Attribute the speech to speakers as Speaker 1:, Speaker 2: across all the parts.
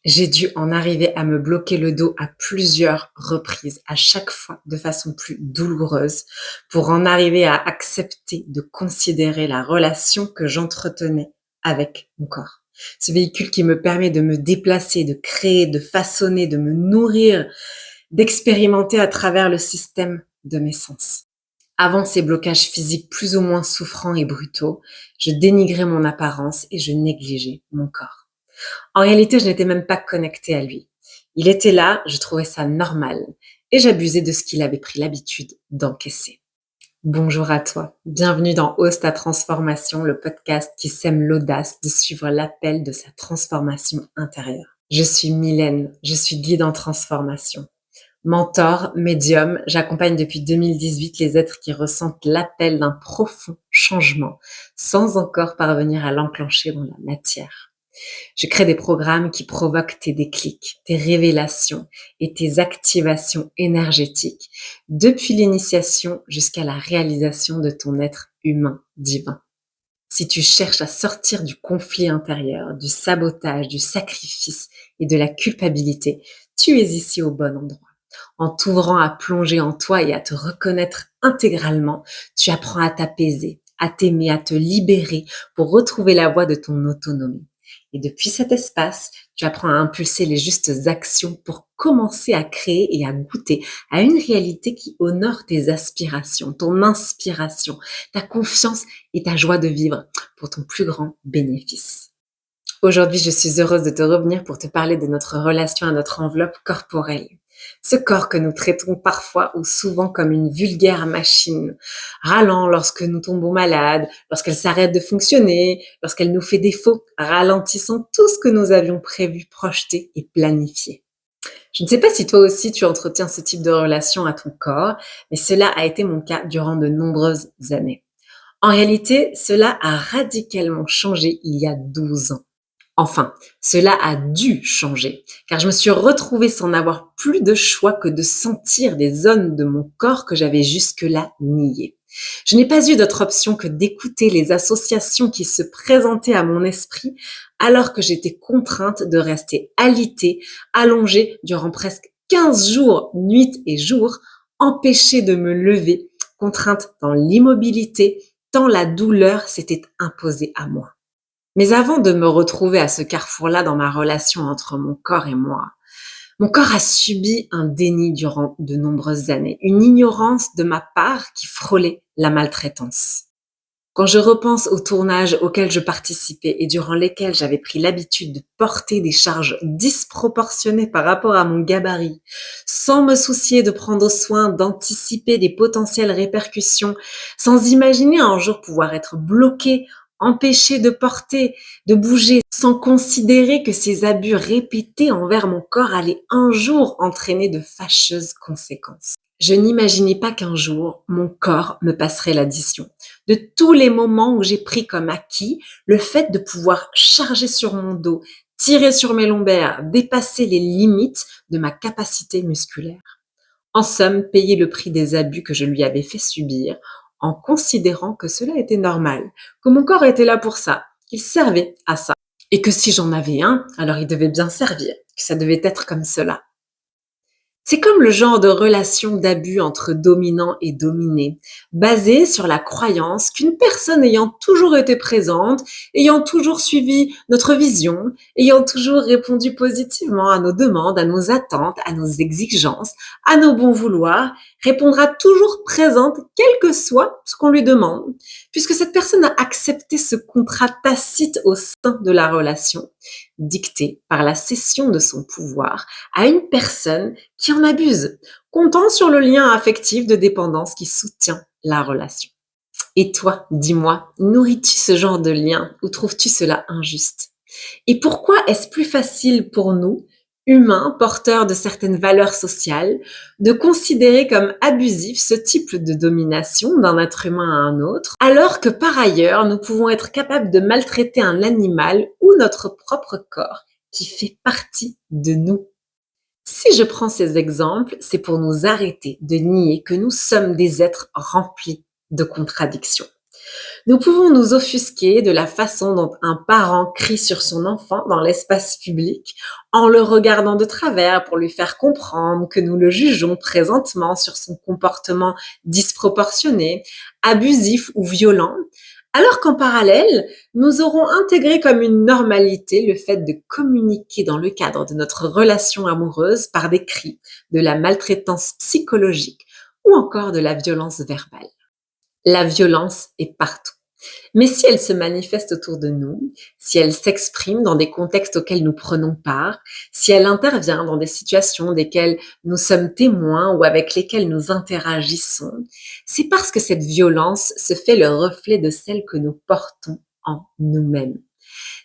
Speaker 1: J'ai dû en arriver à me bloquer le dos à plusieurs reprises, à chaque fois de façon plus douloureuse, pour en arriver à accepter de considérer la relation que j'entretenais avec mon corps. Ce véhicule qui me permet de me déplacer, de créer, de façonner, de me nourrir, d'expérimenter à travers le système de mes sens. Avant ces blocages physiques plus ou moins souffrants et brutaux, je dénigrais mon apparence et je négligeais mon corps. En réalité, je n'étais même pas connectée à lui. Il était là, je trouvais ça normal et j'abusais de ce qu'il avait pris l'habitude d'encaisser. Bonjour à toi, bienvenue dans Ose ta transformation, le podcast qui sème l'audace de suivre l'appel de sa transformation intérieure. Je suis Mylène, je suis guide en transformation. Mentor, médium, j'accompagne depuis 2018 les êtres qui ressentent l'appel d'un profond changement sans encore parvenir à l'enclencher dans la matière. Je crée des programmes qui provoquent tes déclics, tes révélations et tes activations énergétiques, depuis l'initiation jusqu'à la réalisation de ton être humain divin. Si tu cherches à sortir du conflit intérieur, du sabotage, du sacrifice et de la culpabilité, tu es ici au bon endroit. En t'ouvrant à plonger en toi et à te reconnaître intégralement, tu apprends à t'apaiser, à t'aimer, à te libérer pour retrouver la voie de ton autonomie. Et depuis cet espace, tu apprends à impulser les justes actions pour commencer à créer et à goûter à une réalité qui honore tes aspirations, ton inspiration, ta confiance et ta joie de vivre pour ton plus grand bénéfice. Aujourd'hui, je suis heureuse de te revenir pour te parler de notre relation à notre enveloppe corporelle. Ce corps que nous traitons parfois ou souvent comme une vulgaire machine, râlant lorsque nous tombons malades, lorsqu'elle s'arrête de fonctionner, lorsqu'elle nous fait défaut, ralentissant tout ce que nous avions prévu, projeté et planifié. Je ne sais pas si toi aussi tu entretiens ce type de relation à ton corps, mais cela a été mon cas durant de nombreuses années. En réalité, cela a radicalement changé il y a 12 ans. Enfin, cela a dû changer, car je me suis retrouvée sans avoir plus de choix que de sentir des zones de mon corps que j'avais jusque-là niées. Je n'ai pas eu d'autre option que d'écouter les associations qui se présentaient à mon esprit alors que j'étais contrainte de rester alitée, allongée durant presque 15 jours, nuit et jour, empêchée de me lever, contrainte dans l'immobilité, tant la douleur s'était imposée à moi. Mais avant de me retrouver à ce carrefour-là dans ma relation entre mon corps et moi, mon corps a subi un déni durant de nombreuses années, une ignorance de ma part qui frôlait la maltraitance. Quand je repense aux tournages auxquels je participais et durant lesquels j'avais pris l'habitude de porter des charges disproportionnées par rapport à mon gabarit, sans me soucier de prendre soin d'anticiper des potentielles répercussions, sans imaginer un jour pouvoir être bloqué, empêché de porter, de bouger, sans considérer que ces abus répétés envers mon corps allaient un jour entraîner de fâcheuses conséquences. Je n'imaginais pas qu'un jour, mon corps me passerait l'addition de tous les moments où j'ai pris comme acquis le fait de pouvoir charger sur mon dos, tirer sur mes lombaires, dépasser les limites de ma capacité musculaire. En somme, payer le prix des abus que je lui avais fait subir en considérant que cela était normal, que mon corps était là pour ça, qu'il servait à ça. Et que si j'en avais un, alors il devait bien servir, que ça devait être comme cela. C'est comme le genre de relation d'abus entre dominant et dominé, basée sur la croyance qu'une personne ayant toujours été présente, ayant toujours suivi notre vision, ayant toujours répondu positivement à nos demandes, à nos attentes, à nos exigences, à nos bons vouloirs, répondra toujours présente quel que soit ce qu'on lui demande, puisque cette personne a accepté ce contrat tacite au sein de la relation, dicté par la cession de son pouvoir à une personne qui en abuse, comptant sur le lien affectif de dépendance qui soutient la relation. Et toi, dis-moi, nourris-tu ce genre de lien ou trouves-tu cela injuste? Et pourquoi est-ce plus facile pour nous, humains, porteurs de certaines valeurs sociales, de considérer comme abusif ce type de domination d'un être humain à un autre, alors que par ailleurs, nous pouvons être capables de maltraiter un animal ou notre propre corps qui fait partie de nous? Si je prends ces exemples, c'est pour nous arrêter de nier que nous sommes des êtres remplis de contradictions. Nous pouvons nous offusquer de la façon dont un parent crie sur son enfant dans l'espace public en le regardant de travers pour lui faire comprendre que nous le jugeons présentement sur son comportement disproportionné, abusif ou violent, alors qu'en parallèle, nous aurons intégré comme une normalité le fait de communiquer dans le cadre de notre relation amoureuse par des cris, de la maltraitance psychologique ou encore de la violence verbale. La violence est partout. Mais si elle se manifeste autour de nous, si elle s'exprime dans des contextes auxquels nous prenons part, si elle intervient dans des situations desquelles nous sommes témoins ou avec lesquelles nous interagissons, c'est parce que cette violence se fait le reflet de celle que nous portons en nous-mêmes.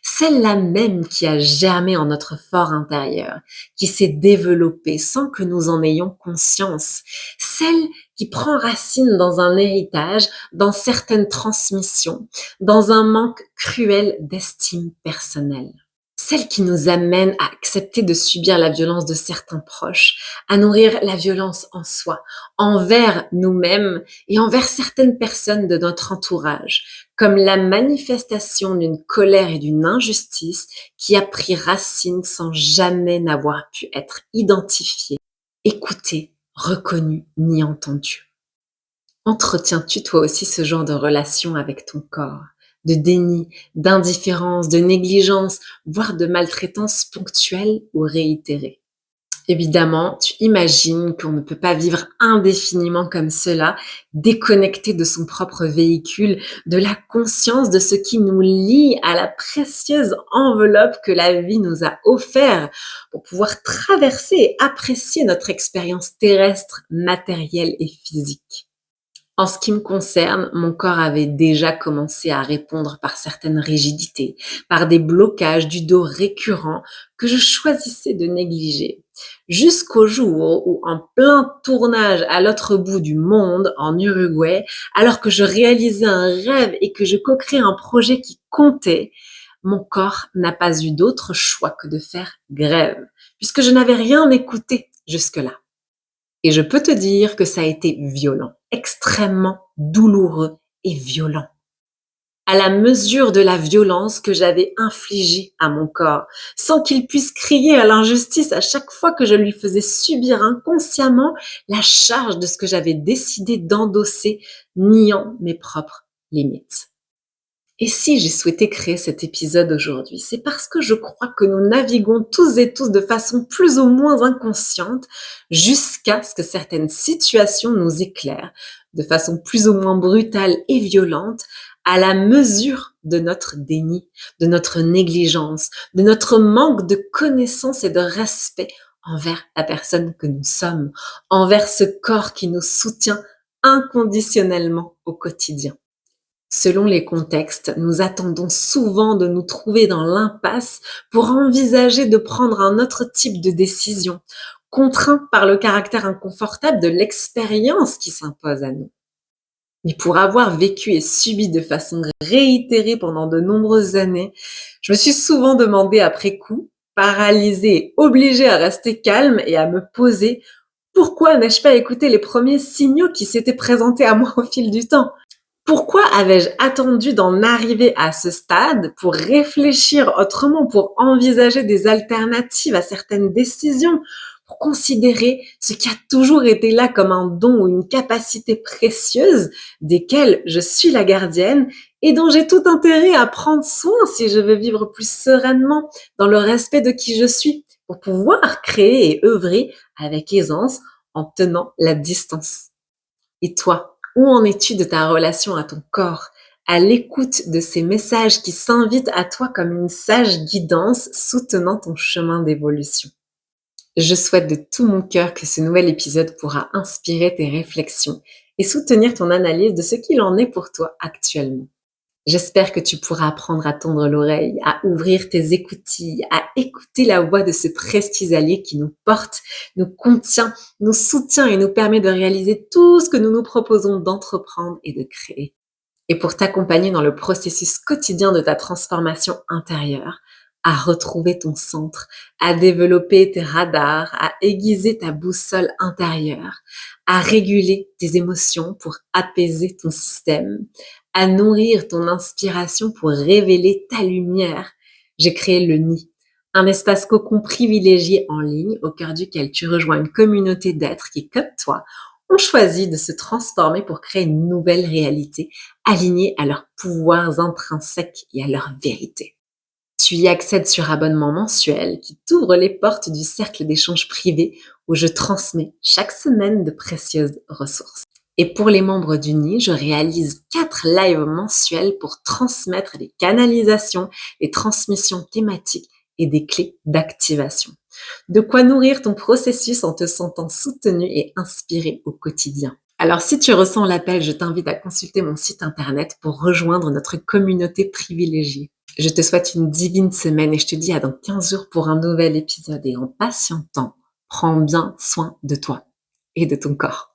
Speaker 1: Celle-là même qui a germé en notre fort intérieur, qui s'est développée sans que nous en ayons conscience, celle qui prend racine dans un héritage, dans certaines transmissions, dans un manque cruel d'estime personnelle. Celle qui nous amène à accepter de subir la violence de certains proches, à nourrir la violence en soi, envers nous-mêmes et envers certaines personnes de notre entourage, comme la manifestation d'une colère et d'une injustice qui a pris racine sans jamais n'avoir pu être identifiée, écoutée, reconnue ni entendue. Entretiens-tu toi aussi ce genre de relation avec ton corps? De déni, d'indifférence, de négligence, voire de maltraitance ponctuelle ou réitérée? Évidemment, tu imagines qu'on ne peut pas vivre indéfiniment comme cela, déconnecté de son propre véhicule, de la conscience de ce qui nous lie à la précieuse enveloppe que la vie nous a offert pour pouvoir traverser et apprécier notre expérience terrestre, matérielle et physique. En ce qui me concerne, mon corps avait déjà commencé à répondre par certaines rigidités, par des blocages du dos récurrents que je choisissais de négliger. Jusqu'au jour où, en plein tournage à l'autre bout du monde, en Uruguay, alors que je réalisais un rêve et que je co-créais un projet qui comptait, mon corps n'a pas eu d'autre choix que de faire grève, puisque je n'avais rien écouté jusque-là. Et je peux te dire que ça a été violent, extrêmement douloureux et violent. À la mesure de la violence que j'avais infligée à mon corps, sans qu'il puisse crier à l'injustice à chaque fois que je lui faisais subir inconsciemment la charge de ce que j'avais décidé d'endosser, niant mes propres limites. Et si j'ai souhaité créer cet épisode aujourd'hui, c'est parce que je crois que nous naviguons tous et tous de façon plus ou moins inconsciente jusqu'à ce que certaines situations nous éclairent de façon plus ou moins brutale et violente à la mesure de notre déni, de notre négligence, de notre manque de connaissance et de respect envers la personne que nous sommes, envers ce corps qui nous soutient inconditionnellement au quotidien. Selon les contextes, nous attendons souvent de nous trouver dans l'impasse pour envisager de prendre un autre type de décision, contraints par le caractère inconfortable de l'expérience qui s'impose à nous. Mais pour avoir vécu et subi de façon réitérée pendant de nombreuses années, je me suis souvent demandé après coup, paralysée, obligée à rester calme et à me poser, pourquoi n'ai-je pas écouté les premiers signaux qui s'étaient présentés à moi au fil du temps? Pourquoi avais-je attendu d'en arriver à ce stade pour réfléchir autrement, pour envisager des alternatives à certaines décisions, pour considérer ce qui a toujours été là comme un don ou une capacité précieuse desquelles je suis la gardienne et dont j'ai tout intérêt à prendre soin si je veux vivre plus sereinement dans le respect de qui je suis, pour pouvoir créer et œuvrer avec aisance en tenant la distance. Et toi, où en es-tu de ta relation à ton corps, à l'écoute de ces messages qui s'invitent à toi comme une sage guidance soutenant ton chemin d'évolution? Je souhaite de tout mon cœur que ce nouvel épisode pourra inspirer tes réflexions et soutenir ton analyse de ce qu'il en est pour toi actuellement. J'espère que tu pourras apprendre à tendre l'oreille, à ouvrir tes écoutilles, à écouter la voix de ce précieux allié qui nous porte, nous contient, nous soutient et nous permet de réaliser tout ce que nous nous proposons d'entreprendre et de créer. Et pour t'accompagner dans le processus quotidien de ta transformation intérieure, à retrouver ton centre, à développer tes radars, à aiguiser ta boussole intérieure, à réguler tes émotions pour apaiser ton système, à nourrir ton inspiration pour révéler ta lumière. J'ai créé le nid, un espace cocon privilégié en ligne au cœur duquel tu rejoins une communauté d'êtres qui, comme toi, ont choisi de se transformer pour créer une nouvelle réalité alignée à leurs pouvoirs intrinsèques et à leur vérité. Tu y accèdes sur abonnement mensuel qui t'ouvre les portes du cercle d'échange privé où je transmets chaque semaine de précieuses ressources. Et pour les membres du nid, je réalise 4 lives mensuels pour transmettre les canalisations, les transmissions thématiques et des clés d'activation. De quoi nourrir ton processus en te sentant soutenu et inspiré au quotidien. Alors si tu ressens l'appel, je t'invite à consulter mon site internet pour rejoindre notre communauté privilégiée. Je te souhaite une divine semaine et je te dis à dans 15 jours pour un nouvel épisode. Et en patientant, prends bien soin de toi et de ton corps.